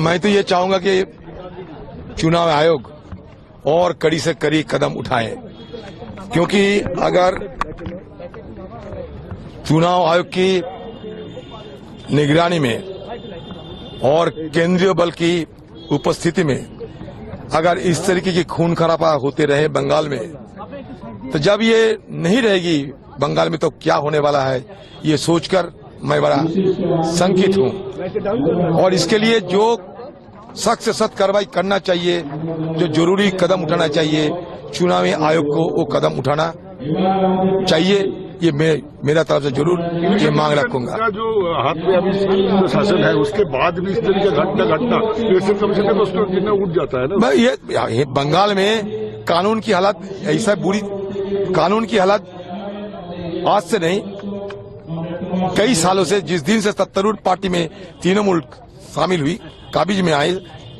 मैं तो ये चाहूंगा कि चुनाव आयोग और कड़ी से कड़ी कदम उठाए, क्योंकि अगर चुनाव आयोग की निगरानी में और केंद्रीय बल की उपस्थिति में अगर इस तरीके की खून खराबा होते रहे बंगाल में, तो जब ये नहीं रहेगी बंगाल में तो क्या होने वाला है, ये सोचकर मैं बड़ा शंकित हूं। और इसके लिए जो सख्त से सख्त कार्रवाई करना चाहिए, जो जरूरी कदम उठाना चाहिए, चुनावी आयोग को वो कदम उठाना चाहिए। ये मेरा तरफ से जरूर ये मांग रखूंगा। जो हाथ में अभी शासन है उसके बाद भी इस तरह का घटना इलेक्शन कमीशन का तो जितना उठ जाता है ना। ये बंगाल में कानून की हालत ऐसा बुरी, कानून की हालत आज से नहीं कई सालों से, जिस दिन से सत्तारूढ़ पार्टी में तृणमूल शामिल हुई, काबिज में आए,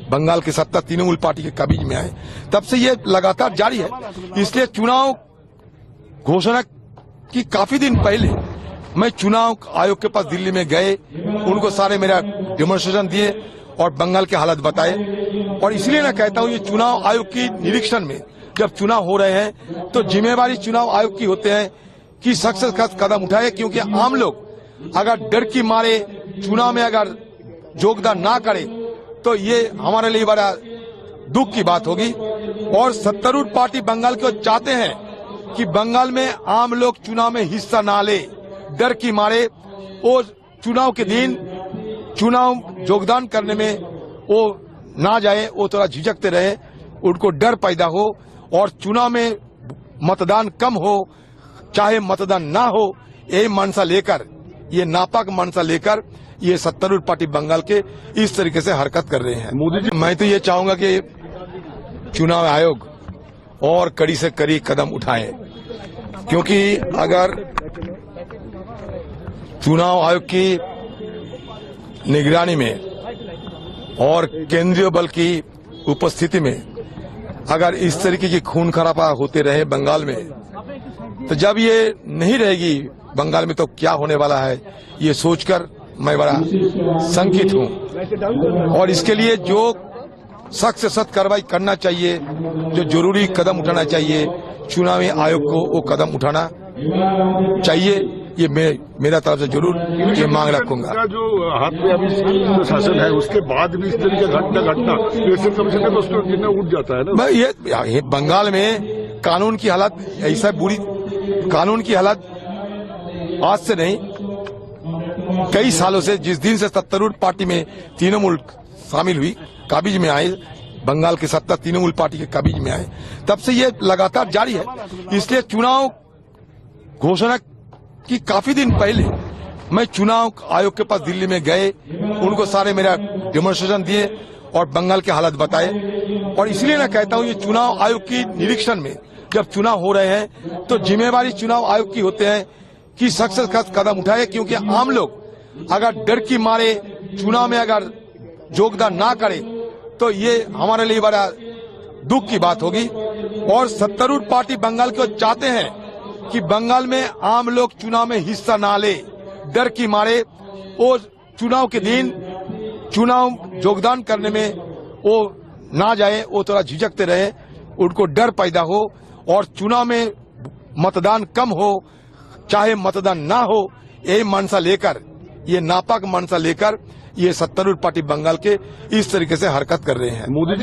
बंगाल की सत्ता तृणमूल पार्टी के काबिज में आए, तब से ये लगातार जारी है। इसलिए चुनाव घोषणा की काफी दिन पहले मैं चुनाव आयोग के पास दिल्ली में गए, उनको सारे मेरा डेमोन्स्ट्रेशन दिए और बंगाल के हालत बताए। और इसलिए मैं कहता हूं ये चुनाव आयोग की निरीक्षण में जब चुनाव हो रहे हैं तो जिम्मेवारी चुनाव आयोग की होते हैं कि सख्त से सख्त कदम उठाए, क्योंकि आम लोग अगर डर की मारे चुनाव में अगर योगदान ना करे तो ये हमारे लिए बड़ा दुख की बात होगी। और सत्तारूढ़ पार्टी बंगाल को चाहते हैं कि बंगाल में आम लोग चुनाव में हिस्सा ना ले, डर की मारे वो चुनाव के दिन चुनाव योगदान करने में वो ना जाए, वो थोड़ा झिझकते रहे, उनको डर पैदा हो और चुनाव में मतदान कम हो, चाहे मतदान ना हो, ये मनसा लेकर, ये नापाक मनसा लेकर ये सत्तारूढ़ पार्टी बंगाल के इस तरीके से हरकत कर रहे हैं। मोदी जी, मैं तो ये चाहूंगा कि चुनाव आयोग और कड़ी से कड़ी कदम उठाए, क्योंकि अगर चुनाव आयोग की निगरानी में और केंद्रीय बल की उपस्थिति में अगर इस तरीके की खून खराबा होते रहे बंगाल में, तो जब ये नहीं रहेगी बंगाल में तो क्या होने वाला है, ये सोचकर मैं बड़ा शंकित हूं। और इसके लिए जो सख्त से सख्त कार्रवाई करना चाहिए, जो जरूरी कदम उठाना चाहिए, चुनावी आयोग को वो कदम उठाना चाहिए। ये मेरा तरफ से जरूर ये मांग रखूंगा। जो हाथ में अभी शासन है उसके बाद भी इस तरह का घटना इलेक्शन कमीशन का तो जितना उठ जाता है ना। ये बंगाल में कानून की हालत ऐसा बुरी, कानून की हालत आज से नहीं कई सालों से, जिस दिन से सत्तारूढ़ पार्टी में तृणमूल शामिल हुई, काबिज में आए, बंगाल की सत्ता तृणमूल पार्टी के काबिज में आए, तब से ये लगातार जारी है। इसलिए चुनाव घोषणा की काफी दिन पहले मैं चुनाव आयोग के पास दिल्ली में गए, उनको सारे मेरा डेमोन्स्ट्रेशन दिए और बंगाल के हालत बताए। और इसलिए मैं कहता हूं ये चुनाव आयोग की निरीक्षण में जब चुनाव हो रहे हैं तो जिम्मेवारी चुनाव आयोग की होते हैं कि सख्त से सख्त कदम उठाए, क्योंकि आम लोग अगर डर की मारे चुनाव में अगर योगदान ना करे तो ये हमारे लिए बड़ा दुख की बात होगी। और सत्तारूढ़ पार्टी बंगाल को चाहते हैं कि बंगाल में आम लोग चुनाव में हिस्सा ना ले, डर की मारे वो चुनाव के दिन चुनाव योगदान करने में वो ना जाए, वो थोड़ा झिझकते रहे, उनको डर पैदा हो और चुनाव में मतदान कम हो, चाहे मतदान ना हो, ये मनसा लेकर, ये नापाक मनसा लेकर ये सत्तारूढ़ पार्टी बंगाल के इस तरीके से हरकत कर रहे हैं। मोदी जी